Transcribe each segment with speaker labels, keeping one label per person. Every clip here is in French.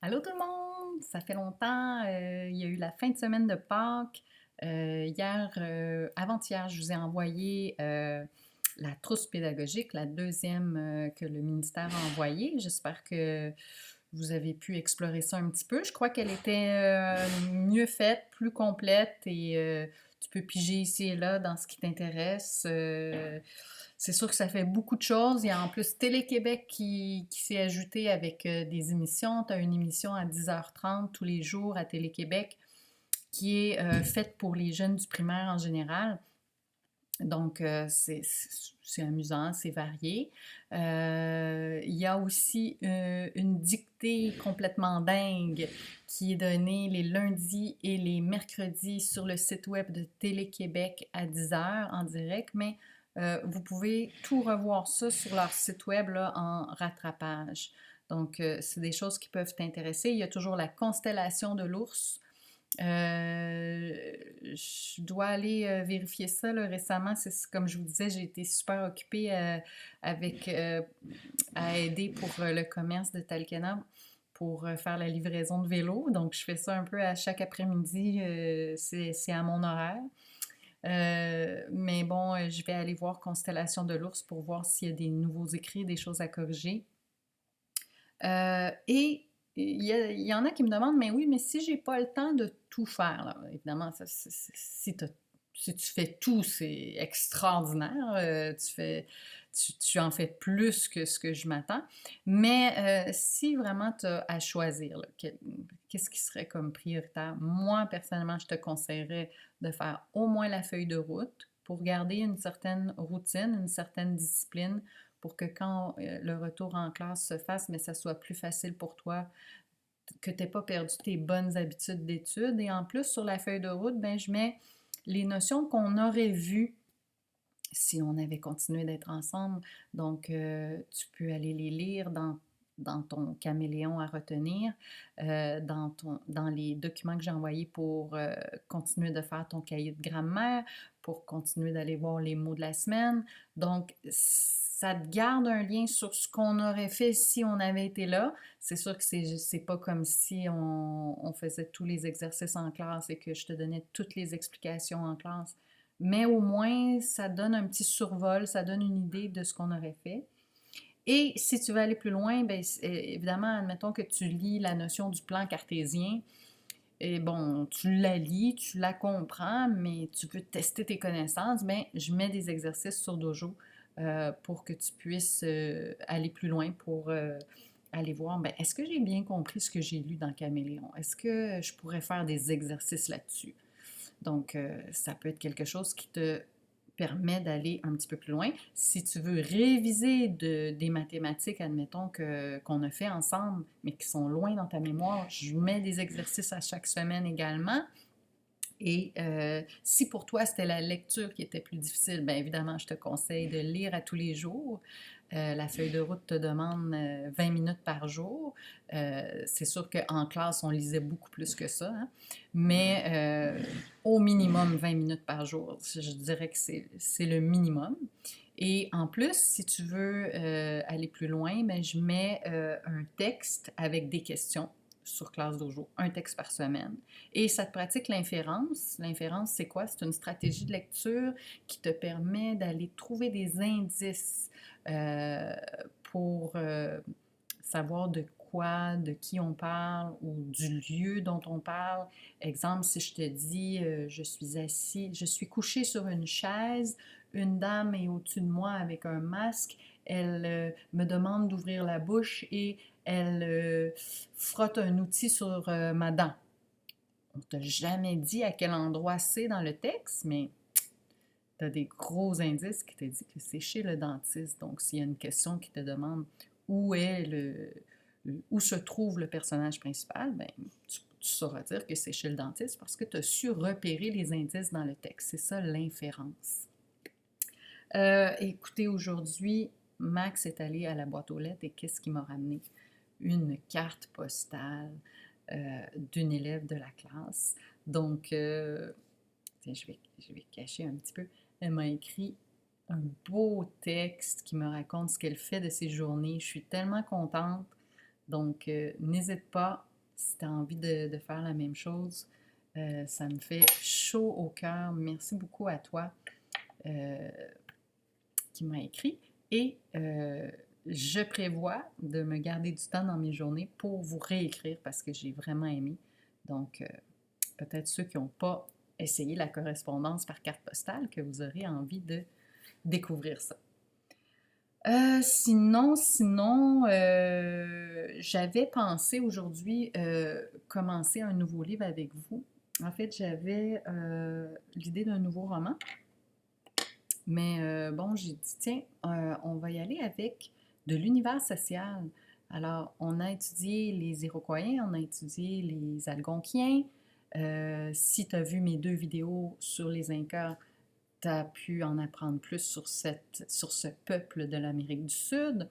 Speaker 1: Allô tout le monde! Ça fait longtemps, il y a eu la fin de semaine de Pâques. Hier, avant-hier, je vous ai envoyé la trousse pédagogique, la deuxième que le ministère a envoyée. J'espère que vous avez pu explorer ça un petit peu. Je crois qu'elle était mieux faite, plus complète et tu peux piger ici et là dans ce qui t'intéresse. C'est sûr que ça fait beaucoup de choses. Il y a en plus Télé-Québec qui s'est ajouté avec des émissions. Tu as une émission à 10h30 tous les jours à Télé-Québec qui est faite pour les jeunes du primaire en général. Donc, c'est amusant, c'est varié. Il y a aussi une dictée complètement dingue qui est donnée les lundis et les mercredis sur le site web de Télé-Québec à 10h en direct, mais vous pouvez tout revoir ça sur leur site web là, en rattrapage. Donc, c'est des choses qui peuvent t'intéresser. Il y a toujours la constellation de l'ours. Je dois aller vérifier ça là, récemment. Comme je vous disais, j'ai été super occupée avec à aider pour le commerce de Talkenac pour faire la livraison de vélos. Donc, je fais ça un peu à chaque après-midi. C'est à mon horaire. Mais bon, je vais aller voir Constellation de l'ours pour voir s'il y a des nouveaux écrits, des choses à corriger. Et il y en a qui me demandent, mais oui, mais si j'ai pas le temps de tout faire, là, évidemment, si tu fais tout, c'est extraordinaire. Tu en fais plus que ce que je m'attends. Mais si vraiment tu as à choisir, là, qu'est-ce qui serait comme prioritaire? Moi, personnellement, je te conseillerais de faire au moins la feuille de route pour garder une certaine routine, une certaine discipline pour que quand le retour en classe se fasse, mais ça soit plus facile pour toi, que tu n'aies pas perdu tes bonnes habitudes d'études. Et en plus, sur la feuille de route, ben, je mets les notions qu'on aurait vues si on avait continué d'être ensemble. Donc, tu peux aller les lire dans ton caméléon à retenir, dans les documents que j'ai envoyés pour continuer de faire ton cahier de grammaire, pour continuer d'aller voir les mots de la semaine. Donc, ça te garde un lien sur ce qu'on aurait fait si on avait été là. C'est sûr que c'est pas comme si on faisait tous les exercices en classe et que je te donnais toutes les explications en classe. Mais au moins, ça donne un petit survol, ça donne une idée de ce qu'on aurait fait. Et si tu veux aller plus loin, bien, évidemment, admettons que tu lis la notion du plan cartésien. Et bon, tu la lis, tu la comprends, mais tu peux tester tes connaissances. Bien, je mets des exercices sur Dojo pour que tu puisses aller plus loin, pour aller voir, bien, est-ce que j'ai bien compris ce que j'ai lu dans Caméléon? Est-ce que je pourrais faire des exercices là-dessus? Donc, ça peut être quelque chose qui te permet d'aller un petit peu plus loin. Si tu veux réviser des mathématiques, admettons, qu'on a fait ensemble, mais qui sont loin dans ta mémoire, je mets des exercices à chaque semaine également. Et si pour toi c'était la lecture qui était plus difficile, bien évidemment, je te conseille de lire à tous les jours. La feuille de route te demande 20 minutes par jour. C'est sûr qu'en classe, on lisait beaucoup plus que ça, hein? Mais au minimum 20 minutes par jour. Je dirais que c'est le minimum. Et en plus, si tu veux aller plus loin, ben, je mets un texte avec des questions sur Classe Dojo, un texte par semaine. Et ça te pratique l'inférence. L'inférence, c'est quoi? C'est une stratégie de lecture qui te permet d'aller trouver des indices euh, pour savoir de quoi, de qui on parle ou du lieu dont on parle. Exemple, si je te dis, je suis assis, je suis couché sur une chaise, une dame est au-dessus de moi avec un masque, elle me demande d'ouvrir la bouche et elle frotte un outil sur ma dent. On t'a jamais dit à quel endroit c'est dans le texte, mais tu as des gros indices qui te disent que c'est chez le dentiste. Donc, s'il y a une question qui te demande où est où se trouve le personnage principal, ben, tu sauras dire que c'est chez le dentiste parce que tu as su repérer les indices dans le texte. C'est ça l'inférence. Écoutez, aujourd'hui, Max est allé à la boîte aux lettres et qu'est-ce qu'il m'a ramené? Une carte postale d'une élève de la classe. Donc, tiens, je vais cacher un petit peu. Elle m'a écrit un beau texte qui me raconte ce qu'elle fait de ses journées. Je suis tellement contente. Donc, n'hésite pas. Si tu as envie de faire la même chose, ça me fait chaud au cœur. Merci beaucoup à toi qui m'a écrit. Et je prévois de me garder du temps dans mes journées pour vous réécrire parce que j'ai vraiment aimé. Donc, peut-être ceux qui n'ont pas essayé la correspondance par carte postale, que vous aurez envie de découvrir ça. Sinon, j'avais pensé aujourd'hui commencer un nouveau livre avec vous. En fait, j'avais l'idée d'un nouveau roman. Mais bon, j'ai dit, tiens, on va y aller avec de l'univers social. Alors, on a étudié les Iroquois, on a étudié les Algonquiens. Si tu as vu mes 2 vidéos sur les Incas, tu as pu en apprendre plus sur ce peuple de l'Amérique du Sud.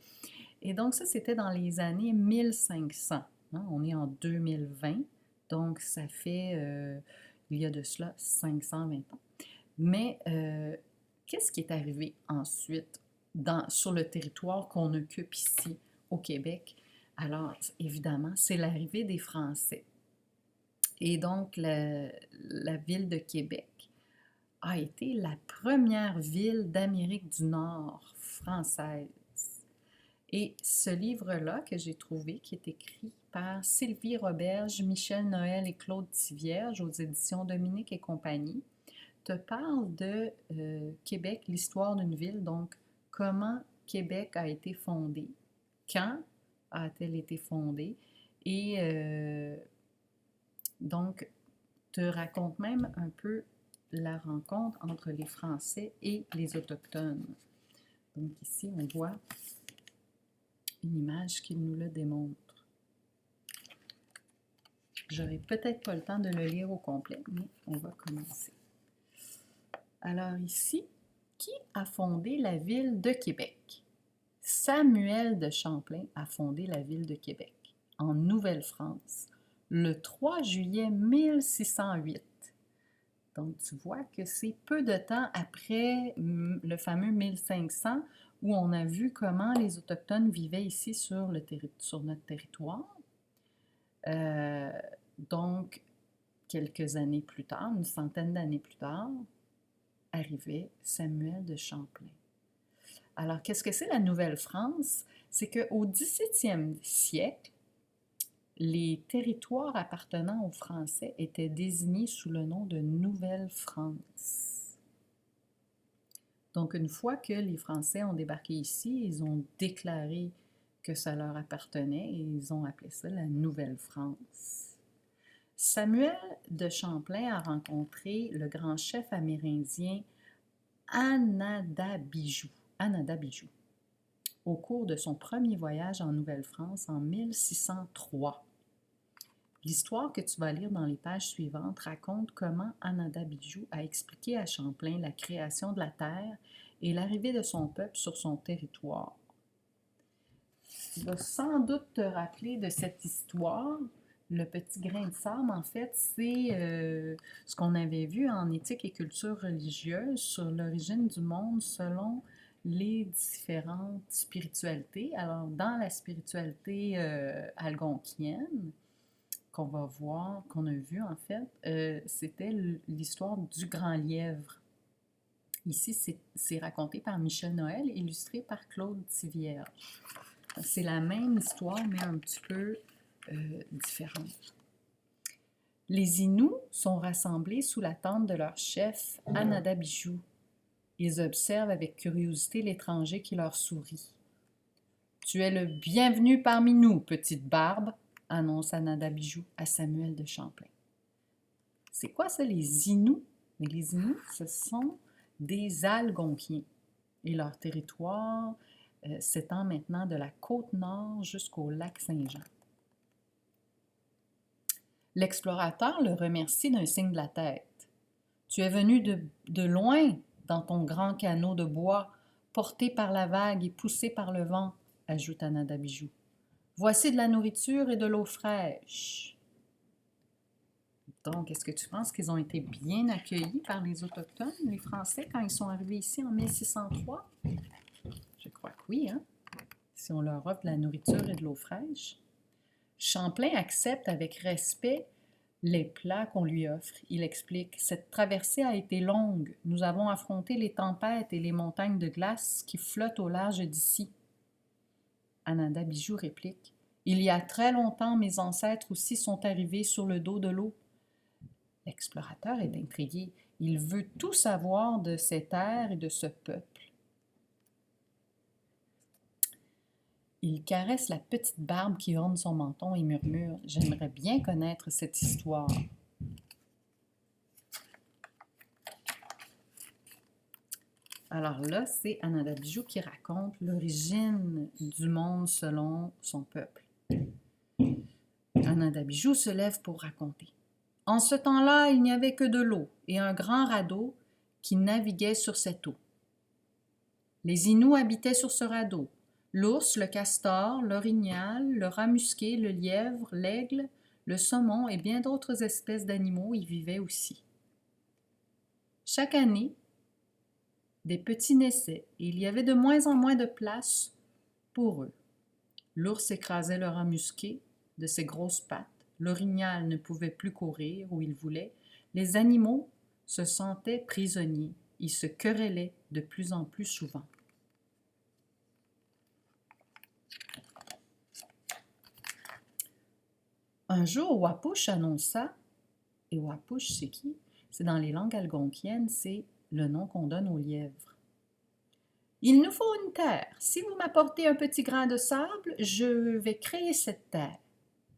Speaker 1: Et donc, ça, c'était dans les années 1500. Hein? On est en 2020, donc ça fait, il y a de cela 520 ans. Mais qu'est-ce qui est arrivé ensuite sur le territoire qu'on occupe ici au Québec? Alors, évidemment, c'est l'arrivée des Français. Et donc, la ville de Québec a été la première ville d'Amérique du Nord française. Et ce livre-là que j'ai trouvé, qui est écrit par Sylvie Roberge, Michel Noël et Claude Tivierge aux éditions Dominique et compagnie, te parle de Québec, l'histoire d'une ville, donc comment Québec a été fondée, quand a-t-elle été fondée, et donc te raconte même un peu la rencontre entre les Français et les Autochtones. Donc ici, on voit une image qui nous le démontre. J'aurai peut-être pas le temps de le lire au complet, mais on va commencer. Alors ici, qui a fondé la ville de Québec? Samuel de Champlain a fondé la ville de Québec, en Nouvelle-France, le 3 juillet 1608. Donc, tu vois que c'est peu de temps après le fameux 1500 où on a vu comment les Autochtones vivaient ici sur notre territoire. Donc, quelques années plus tard, une centaine d'années plus tard, arrivait Samuel de Champlain. Alors, qu'est-ce que c'est la Nouvelle-France? C'est qu'au 17e siècle, les territoires appartenant aux Français étaient désignés sous le nom de Nouvelle-France. Donc, une fois que les Français ont débarqué ici, ils ont déclaré que ça leur appartenait et ils ont appelé ça la Nouvelle-France. Samuel de Champlain a rencontré le grand chef amérindien Anadabijou au cours de son premier voyage en Nouvelle-France en 1603. L'histoire que tu vas lire dans les pages suivantes raconte comment Anadabijou a expliqué à Champlain la création de la terre et l'arrivée de son peuple sur son territoire. Tu vas sans doute te rappeler de cette histoire. Le petit grain de sable, en fait, c'est ce qu'on avait vu en éthique et culture religieuse sur l'origine du monde selon les différentes spiritualités. Alors, dans la spiritualité algonquienne, qu'on va voir, qu'on a vu en fait, c'était l'histoire du grand lièvre. Ici, c'est raconté par Michel Noël, illustré par Claude Tivierge. C'est la même histoire, mais un petit peu différente. Les Inuits sont rassemblés sous la tente de leur chef, Anadabijou. Ils observent avec curiosité l'étranger qui leur sourit. « Tu es le bienvenu parmi nous, petite barbe », annonce Anadabijou à Samuel de Champlain. C'est quoi ça, les Inuits? Mais les Inuits, ce sont des Algonquiens. Et leur territoire s'étend maintenant de la côte nord jusqu'au lac Saint-Jean. L'explorateur le remercie d'un signe de la tête. « Tu es venu de loin dans ton grand canot de bois, porté par la vague et poussé par le vent, » ajoute Anadabijou. « Voici de la nourriture et de l'eau fraîche. » Donc, est-ce que tu penses qu'ils ont été bien accueillis par les Autochtones, les Français, quand ils sont arrivés ici en 1603? Je crois que oui, hein? Si on leur offre de la nourriture et de l'eau fraîche. Champlain accepte avec respect les plats qu'on lui offre. Il explique: cette traversée a été longue. Nous avons affronté les tempêtes et les montagnes de glace qui flottent au large d'ici. Ananda-Bijou réplique: il y a très longtemps, mes ancêtres aussi sont arrivés sur le dos de l'eau. L'explorateur est intrigué. Il veut tout savoir de ces terres et de ce peuple. Il caresse la petite barbe qui orne son menton et murmure: j'aimerais bien connaître cette histoire. Alors là, c'est Ananda-Bijou qui raconte l'origine du monde selon son peuple. Ananda-Bijou se lève pour raconter. En ce temps-là, il n'y avait que de l'eau et un grand radeau qui naviguait sur cette eau. Les Inuits habitaient sur ce radeau. L'ours, le castor, l'orignal, le rat musqué, le lièvre, l'aigle, le saumon et bien d'autres espèces d'animaux y vivaient aussi. Chaque année, des petits naissaient et il y avait de moins en moins de place pour eux. L'ours écrasait le rat musqué de ses grosses pattes. L'orignal ne pouvait plus courir où il voulait. Les animaux se sentaient prisonniers. Ils se querellaient de plus en plus souvent. Un jour, Wapush annonça, et Wapush, c'est qui? C'est dans les langues algonquiennes, c'est le nom qu'on donne aux lièvres. Il nous faut une terre. Si vous m'apportez un petit grain de sable, je vais créer cette terre.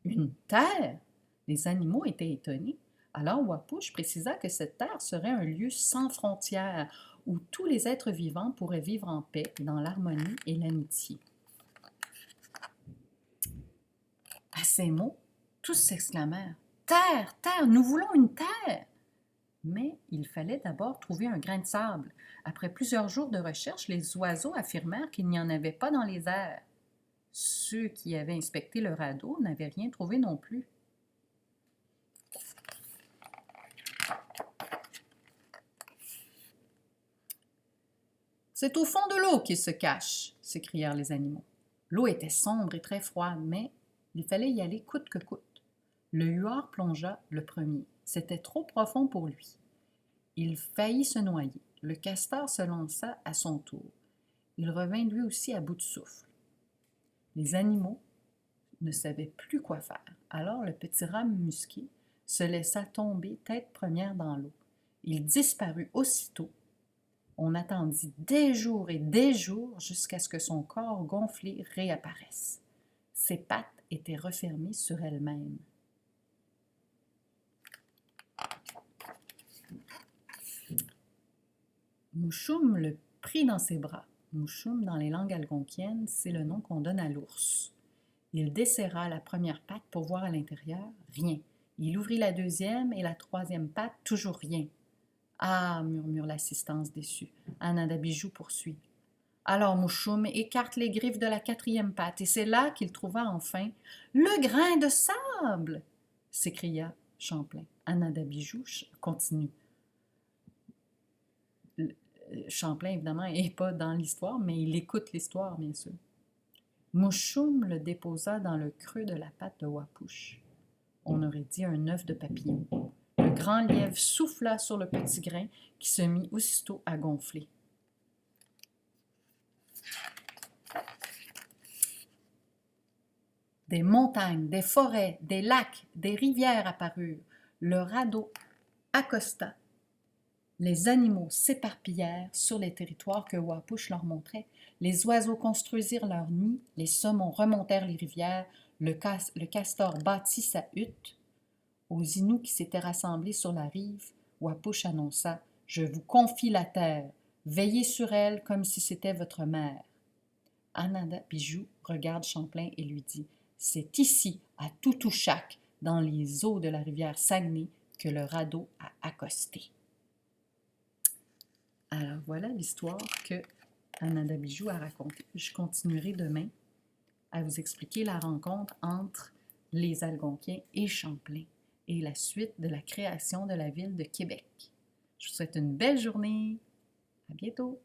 Speaker 1: Une terre? Les animaux étaient étonnés. Alors Wapush précisa que cette terre serait un lieu sans frontières où tous les êtres vivants pourraient vivre en paix, dans l'harmonie et l'amitié. À ces mots, tous s'exclamèrent: terre, terre, nous voulons une terre! Mais il fallait d'abord trouver un grain de sable. Après plusieurs jours de recherche, les oiseaux affirmèrent qu'il n'y en avait pas dans les airs. Ceux qui avaient inspecté le radeau n'avaient rien trouvé non plus. C'est au fond de l'eau qu'il se cache, s'écrièrent les animaux. L'eau était sombre et très froide, mais il fallait y aller coûte que coûte. Le huard plongea le premier. C'était trop profond pour lui. Il faillit se noyer. Le castor se lança à son tour. Il revint lui aussi à bout de souffle. Les animaux ne savaient plus quoi faire. Alors le petit rat musqué se laissa tomber tête première dans l'eau. Il disparut aussitôt. On attendit des jours et des jours jusqu'à ce que son corps gonflé réapparaisse. Ses pattes étaient refermées sur elles-mêmes. Mouchoum le prit dans ses bras. Mouchoum, dans les langues algonquiennes, c'est le nom qu'on donne à l'ours. Il desserra la première patte pour voir à l'intérieur. Rien. Il ouvrit la deuxième et la troisième patte. Toujours rien. Ah, murmure l'assistance déçue. Ananda-Bijou poursuit. Alors Mouchoum écarte les griffes de la quatrième patte, et c'est là qu'il trouva enfin le grain de sable, s'écria Champlain. Ananda-Bijou continue. Champlain, évidemment, n'est pas dans l'histoire, mais il écoute l'histoire, bien sûr. Mouchoum le déposa dans le creux de la patte de Wapush. On aurait dit un œuf de papillon. Le grand lièvre souffla sur le petit grain qui se mit aussitôt à gonfler. Des montagnes, des forêts, des lacs, des rivières apparurent. Le radeau accosta. Les animaux s'éparpillèrent sur les territoires que Wapush leur montrait. Les oiseaux construisirent leurs nids, les saumons remontèrent les rivières, le castor bâtit sa hutte. Aux Inuits qui s'étaient rassemblés sur la rive, Wapush annonça: « Je vous confie la terre. Veillez sur elle comme si c'était votre mère. » Ananda-Bijou regarde Champlain et lui dit: « C'est ici, à Toutouchac, dans les eaux de la rivière Saguenay, que le radeau a accosté. » Alors voilà l'histoire que Ananda-Bijou a racontée. Je continuerai demain à vous expliquer la rencontre entre les Algonquiens et Champlain et la suite de la création de la ville de Québec. Je vous souhaite une belle journée. À bientôt.